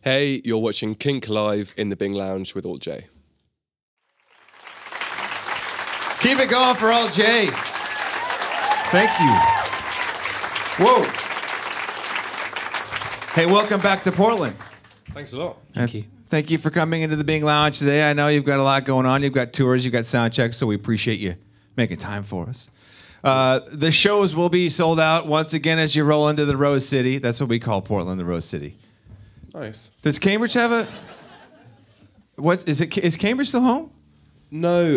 Hey, you're watching Kink live in the Bing Lounge with Alt J. Keep it going for Alt J. Thank you. Whoa. Hey, welcome back to Portland. Thanks a lot. Thank you. Thank you for coming into the Bing Lounge today. I know you've got a lot going on. You've got tours, you've got sound checks, so we appreciate you making time for us. The shows will be sold out once again as you roll into the Rose City. That's what we call Portland, the Rose City. Nice. Does Cambridge have a... What is it? Is Cambridge still home? No,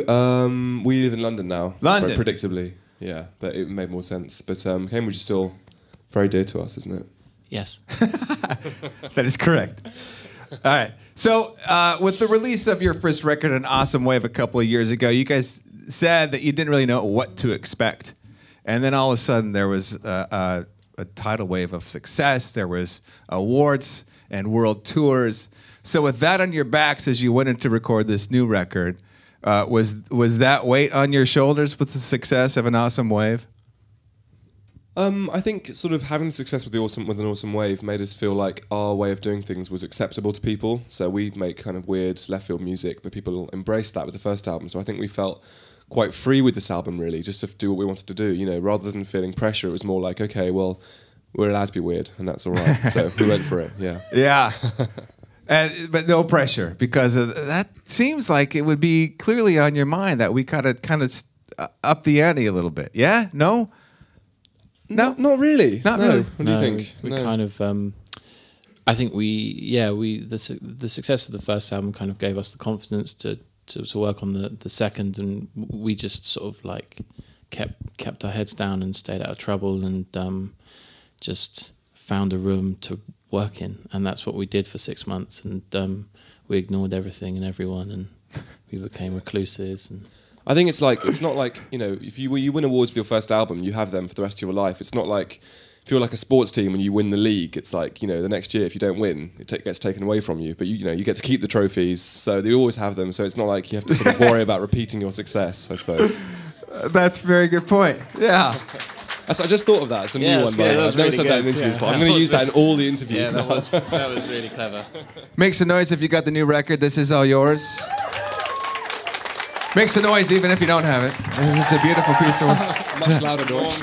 we live in London now. London? Very predictably, yeah. But it made more sense. But Cambridge is still very dear to us, isn't it? Yes. That is correct. All right. So with the release of your first record, An Awesome Wave, a couple of years ago, you guys said that you didn't really know what to expect. And then all of a sudden there was a tidal wave of success. There was awards and world tours. So with that on your backs as you went in to record this new record, was that weight on your shoulders with the success of An Awesome Wave? I think sort of having success with An Awesome Wave made us feel like our way of doing things was acceptable to people. So we make kind of weird left field music, but people embraced that with the first album. So I think we felt quite free with this album, really, just to do what we wanted to do. You know, rather than feeling pressure, it was more like, okay, well, we're allowed to be weird, and that's all right. So we went for it. Yeah. Yeah. But no pressure, because that seems like it would be clearly on your mind that we kind of up the ante a little bit. Yeah? No? No, not really. Not really. What do you think? We kind of. I think the success of the first album kind of gave us the confidence to work on the second, and we just sort of like kept our heads down and stayed out of trouble, and just found a room to work in, and that's what we did for 6 months, and we ignored everything and everyone, and we became recluses. And I think it's not like, you know, if you win awards with your first album, you have them for the rest of your life. It's not like if you're like a sports team and you win the league, it's like, you know, the next year if you don't win, it gets taken away from you. But you know, you get to keep the trophies, so you always have them. So it's not like you have to sort of worry about repeating your success, I suppose. That's a very good point. Yeah. I just thought of that. It's a new one. I've never said that in interviews before. I'm going to use that in all the interviews now. That was really clever. Make some noise if you got the new record. This is all yours. Make some noise even if you don't have it. This is a beautiful piece of work. Much louder noise.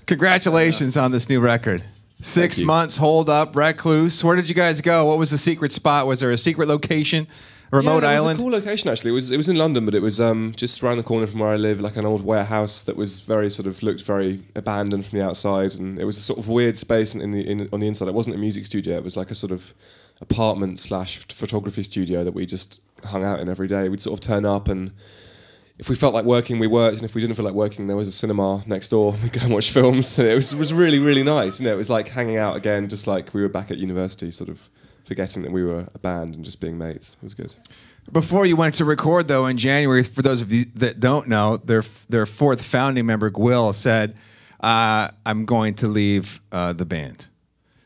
Congratulations on this new record. 6 months, hold up, recluse. Where did you guys go? What was the secret spot? Was there a secret location? A remote island? It was a cool location, actually. It was in London, but it was just around the corner from where I live, like an old warehouse that was looked very abandoned from the outside, and it was a sort of weird space on the inside. It wasn't a music studio. It was like a sort of apartment/photography studio that we just hung out in every day. We'd sort of turn up, and if we felt like working, we worked, and if we didn't feel like working, there was a cinema next door. We'd go and watch films. It was really, really nice. You know, it was like hanging out again, just like we were back at university, sort of forgetting that we were a band and just being mates. It was good. Before you went to record, though, in January, for those of you that don't know, their fourth founding member, Gwyl, said, I'm going to leave the band.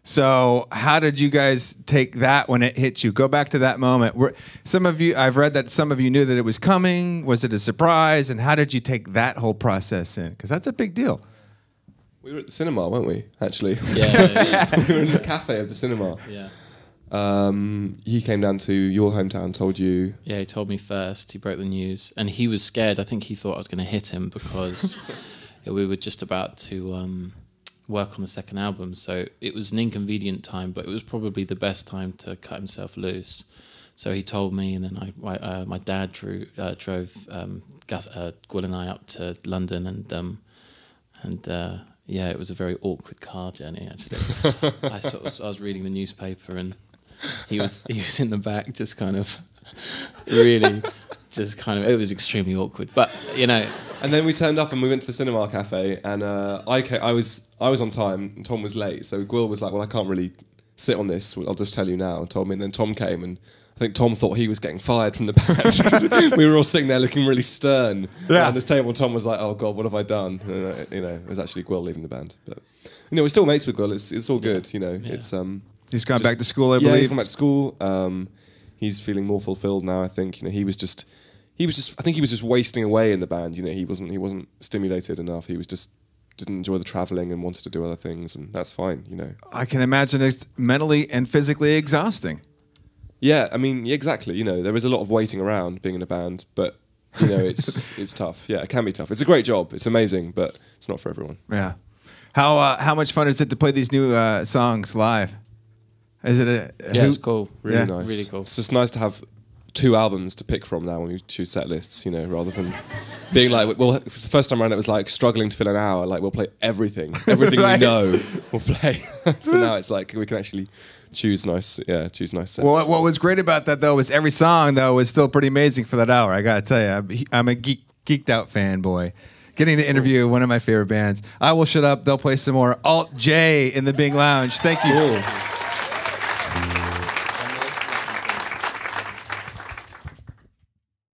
So how did you guys take that when it hit you? Go back to that moment. I've read that some of you knew that it was coming. Was it a surprise? And how did you take that whole process in? Because that's a big deal. We were at the cinema, weren't we, actually? Yeah. We were in the cafe of the cinema. Yeah. He came down to your hometown, told you. Yeah, he told me first. He broke the news, and he was scared. I think he thought I was going to hit him because we were just about to work on the second album. So it was an inconvenient time, but it was probably the best time to cut himself loose. So he told me, and then my dad drove Gwyl and I up to London, and yeah, it was a very awkward car journey, actually. I was reading the newspaper, and he was in the back, just kind of really, it was extremely awkward. But you know. And then we turned up and we went to the cinema cafe, and I was on time and Tom was late, so Gwyl was like, well, I can't really sit on this, I'll just tell you now, and told me. And then Tom came, and I think Tom thought he was getting fired from the band because we were all sitting there looking really stern around this table. Tom was like, oh God, what have I done? And, you know, it was actually Gwyl leaving the band. But you know, we're still mates with Gwyl. It's all good, you know. Yeah. It's he's gone back to school, I believe. Yeah, he's gone back to school. He's feeling more fulfilled now, I think. You know, I think he was just wasting away in the band. You know, he wasn't stimulated enough. He was just didn't enjoy the traveling and wanted to do other things, and that's fine, you know. I can imagine it's mentally and physically exhausting. Yeah, I mean, exactly. You know, there is a lot of waiting around being in a band, but you know, it's tough. Yeah, it can be tough. It's a great job. It's amazing, but it's not for everyone. Yeah. How much fun is it to play these new songs live? Is it it's cool. Really nice. Really cool. It's just nice to have 2 albums to pick from now when we choose set lists, you know, rather than being like, well, the first time around it was like struggling to fill an hour. Like, we'll play everything right. We know we'll play. So now it's like we can actually choose nice sets. Well, what was great about that though was every song though was still pretty amazing for that hour. I gotta tell you, I'm a geeked out fanboy. Getting to interview one of my favorite bands. I Will Shut Up. They'll play some more Alt J in the Bing Lounge. Thank you. Cool.